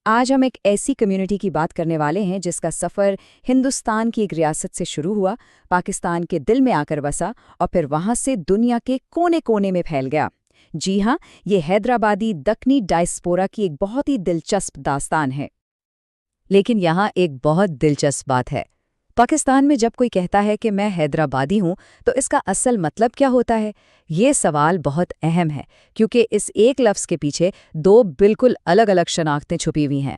آج ہم ایک ایسی کمیونٹی کی بات کرنے والے ہیں جس کا سفر ہندوستان کی ایک ریاست سے شروع ہوا، پاکستان کے دل میں آ کر بسا اور پھر وہاں سے دنیا کے کونے کونے میں پھیل گیا۔ جی ہاں، یہ حیدرآبادی دکنی ڈائسپورا کی ایک بہت ہی دلچسپ داستان ہے۔ لیکن یہاں ایک بہت دلچسپ بات ہے۔ پاکستان میں جب کوئی کہتا ہے کہ میں حیدرآبادی ہوں تو اس کا اصل مطلب کیا ہوتا ہے؟ یہ سوال بہت اہم ہے کیونکہ اس ایک لفظ کے پیچھے دو بالکل الگ الگ شناختیں چھپی ہوئی ہیں۔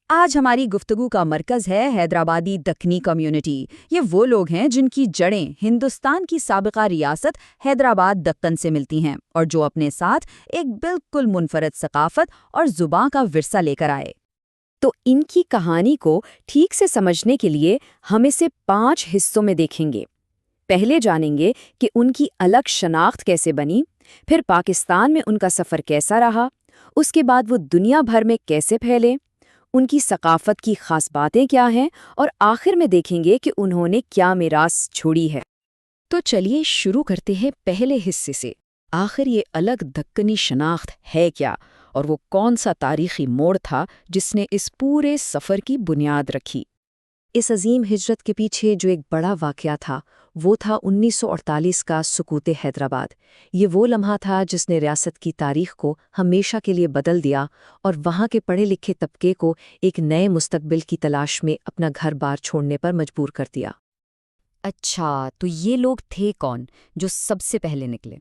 آج ہماری گفتگو کا مرکز ہے حیدرآبادی دکنی کمیونٹی۔ یہ وہ لوگ ہیں جن کی جڑیں ہندوستان کی سابقہ ریاست حیدرآباد دکن سے ملتی ہیں اور جو اپنے ساتھ ایک بالکل منفرد ثقافت اور زبان کا ورثہ لے کر آئے۔ تو ان کی کہانی کو ٹھیک سے سمجھنے کے لیے ہم اسے 5 حصوں میں دیکھیں گے۔ پہلے جانیں گے کہ ان کی الگ شناخت کیسے بنی، پھر پاکستان میں ان کا سفر کیسا رہا، اس کے بعد وہ دنیا بھر میں کیسے پھیلے، ان کی ثقافت کی خاص باتیں کیا ہیں، اور آخر میں دیکھیں گے کہ انہوں نے کیا میراث چھوڑی ہے۔ تو چلیے شروع کرتے ہیں پہلے حصے سے۔ آخر یہ الگ دکنی شناخت ہے کیا، اور وہ کون سا تاریخی موڑ تھا جس نے اس پورے سفر کی بنیاد رکھی؟ اس عظیم ہجرت کے پیچھے جو ایک بڑا واقعہ تھا وہ تھا 1948 کا سقوط حیدرآباد۔ یہ وہ لمحہ تھا جس نے ریاست کی تاریخ کو ہمیشہ کے لیے بدل دیا اور وہاں کے پڑھے لکھے طبقے کو ایک نئے مستقبل کی تلاش میں اپنا گھر بار چھوڑنے پر مجبور کر دیا۔ اچھا، تو یہ لوگ تھے کون جو سب سے پہلے نکلے؟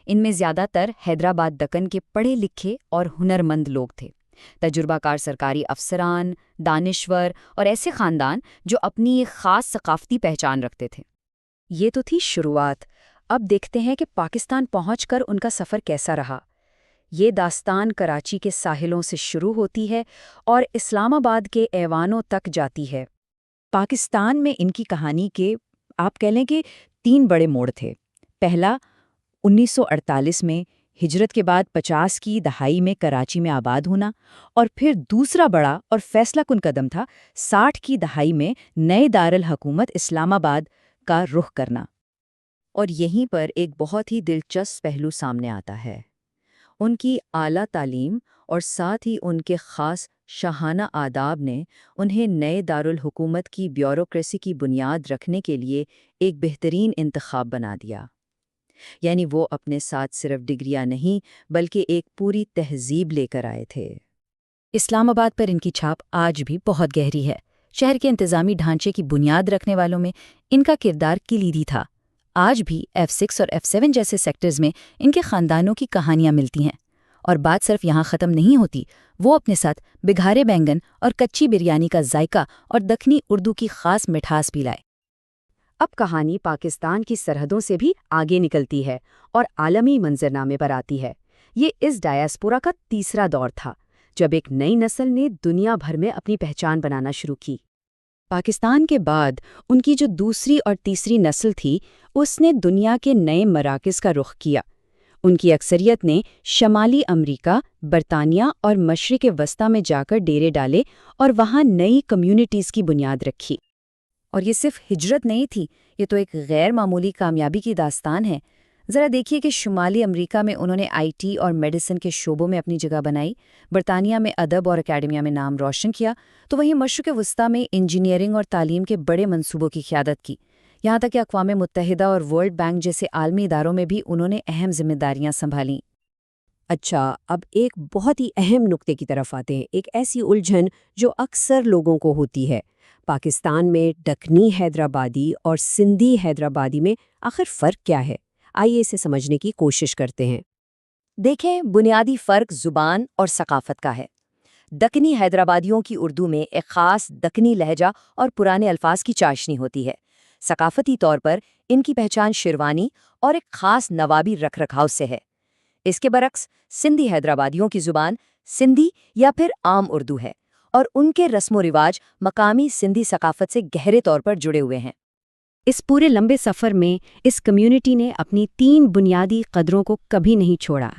ان میں زیادہ تر حیدرآباد دکن کے پڑھے لکھے اور ہنرمند لوگ تھے، تجربہ کار سرکاری افسران، دانشور اور ایسے خاندان جو اپنی ایک خاص ثقافتی پہچان رکھتے تھے۔ یہ تو تھی شروعات۔ اب دیکھتے ہیں کہ پاکستان پہنچ کر ان کا سفر کیسا رہا۔ یہ داستان کراچی کے ساحلوں سے شروع ہوتی ہے اور اسلام آباد کے ایوانوں تک جاتی ہے۔ پاکستان میں ان کی کہانی کے آپ کہہ لیں کہ 3 بڑے موڑ تھے۔ پہلا 1948 میں ہجرت کے بعد 50 کی دہائی میں کراچی میں آباد ہونا، اور پھر دوسرا بڑا اور فیصلہ کن قدم تھا 60 کی دہائی میں نئے دارالحکومت اسلام آباد کا رخ کرنا۔ اور یہیں پر ایک بہت ہی دلچسپ پہلو سامنے آتا ہے۔ ان کی اعلیٰ تعلیم اور ساتھ ہی ان کے خاص شاہانہ آداب نے انہیں نئے دارالحکومت کی بیوروکریسی کی بنیاد رکھنے کے لیے ایک بہترین انتخاب بنا دیا۔ یعنی وہ اپنے ساتھ صرف ڈگریاں نہیں بلکہ ایک پوری تہذیب لے کر آئے تھے۔ اسلام آباد پر ان کی چھاپ آج بھی بہت گہری ہے۔ شہر کے انتظامی ڈھانچے کی بنیاد رکھنے والوں میں ان کا کردار کلیدی تھا۔ آج بھی F6 اور F7 جیسے سیکٹرز میں ان کے خاندانوں کی کہانیاں ملتی ہیں۔ اور بات صرف یہاں ختم نہیں ہوتی، وہ اپنے ساتھ بگھارے بینگن اور کچی بریانی کا ذائقہ اور دکنی اردو کی خاص مٹھاس بھی لائے۔ اب کہانی پاکستان کی سرحدوں سے بھی آگے نکلتی ہے اور عالمی منظرنامے پر آتی ہے۔ یہ اس ڈایاسپورا کا تیسرا دور تھا، جب ایک نئی نسل نے دنیا بھر میں اپنی پہچان بنانا شروع کی۔ پاکستان کے بعد ان کی جو دوسری اور تیسری نسل تھی، اس نے دنیا کے نئے مراکز کا رخ کیا۔ ان کی اکثریت نے شمالی امریکہ، برطانیہ اور مشرق وسطیٰ میں جا کر ڈیرے ڈالے اور وہاں نئی کمیونٹیز کی بنیاد رکھی۔ اور یہ صرف ہجرت نہیں تھی، یہ تو ایک غیر معمولی کامیابی کی داستان ہے۔ ذرا دیکھیے کہ شمالی امریکہ میں انہوں نے IT اور میڈیسن کے شعبوں میں اپنی جگہ بنائی، برطانیہ میں ادب اور اکیڈمیا میں نام روشن کیا، تو وہیں مشرق وسطیٰ میں انجینئرنگ اور تعلیم کے بڑے منصوبوں کی قیادت کی، یہاں تک کہ اقوام متحدہ اور ورلڈ بینک جیسے عالمی اداروں میں بھی انہوں نے اہم ذمہ داریاں سنبھالیں۔ اچھا، اب ایک بہت ہی اہم نقطے کی طرف آتے ہیں، ایک ایسی الجھن جو اکثر لوگوں کو ہوتی ہے۔ پاکستان میں دکنی حیدرآبادی اور سندھی حیدرآبادی میں آخر فرق کیا ہے؟ آئیے اسے سمجھنے کی کوشش کرتے ہیں۔ دیکھیں، بنیادی فرق زبان اور ثقافت کا ہے۔ دکنی حیدرآبادیوں کی اردو میں ایک خاص دکنی لہجہ اور پرانے الفاظ کی چاشنی ہوتی ہے۔ ثقافتی طور پر ان کی پہچان شیروانی اور ایک خاص نوابی رکھ رکھاؤ سے ہے۔ اس کے برعکس سندھی حیدرآبادیوں کی زبان سندھی یا پھر عام اردو ہے، اور ان کے رسم و رواج مقامی سندھی ثقافت سے گہرے طور پر جڑے ہوئے ہیں۔ اس پورے لمبے سفر میں اس کمیونٹی نے اپنی 3 بنیادی قدروں کو کبھی نہیں چھوڑا۔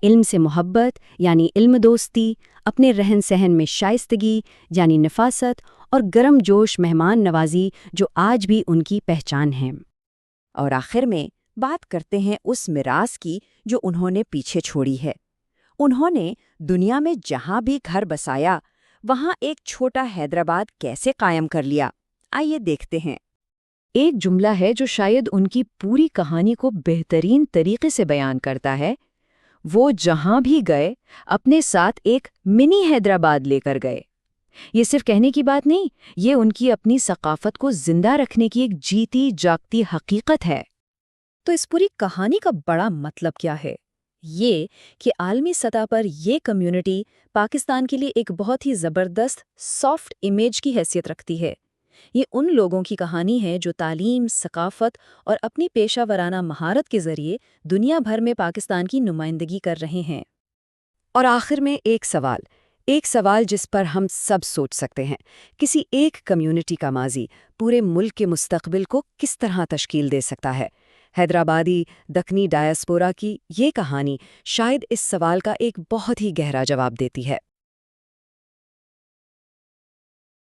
علم سے محبت یعنی علم دوستی، اپنے رہن سہن میں شائستگی یعنی نفاست، اور گرم جوش مہمان نوازی جو آج بھی ان کی پہچان ہے۔ اور آخر میں بات کرتے ہیں اس میراث کی جو انہوں نے پیچھے چھوڑی ہے۔ انہوں نے دنیا میں جہاں بھی گھر بسایا وہاں ایک چھوٹا حیدرآباد کیسے قائم کر لیا؟ آئیے دیکھتے ہیں۔ ایک جملہ ہے جو شاید ان کی پوری کہانی کو بہترین طریقے سے بیان کرتا ہے۔ وہ جہاں بھی گئے اپنے ساتھ ایک منی حیدرآباد لے کر گئے۔ یہ صرف کہنے کی بات نہیں، یہ ان کی اپنی ثقافت کو زندہ رکھنے کی ایک جیتی جاگتی حقیقت ہے۔ تو اس پوری کہانی کا بڑا مطلب کیا ہے؟ یہ کہ عالمی سطح پر یہ کمیونٹی پاکستان کے لیے ایک بہت ہی زبردست سافٹ امیج کی حیثیت رکھتی ہے۔ یہ ان لوگوں کی کہانی ہے جو تعلیم، ثقافت اور اپنی پیشہ ورانہ مہارت کے ذریعے دنیا بھر میں پاکستان کی نمائندگی کر رہے ہیں۔ اور آخر میں ایک سوال جس پر ہم سب سوچ سکتے ہیں، کسی ایک کمیونٹی کا ماضی پورے ملک کے مستقبل کو کس طرح تشکیل دے سکتا ہے؟ حیدرآبادی دکنی ڈایاسپورا کی یہ کہانی شاید اس سوال کا ایک بہت ہی گہرا جواب دیتی ہے۔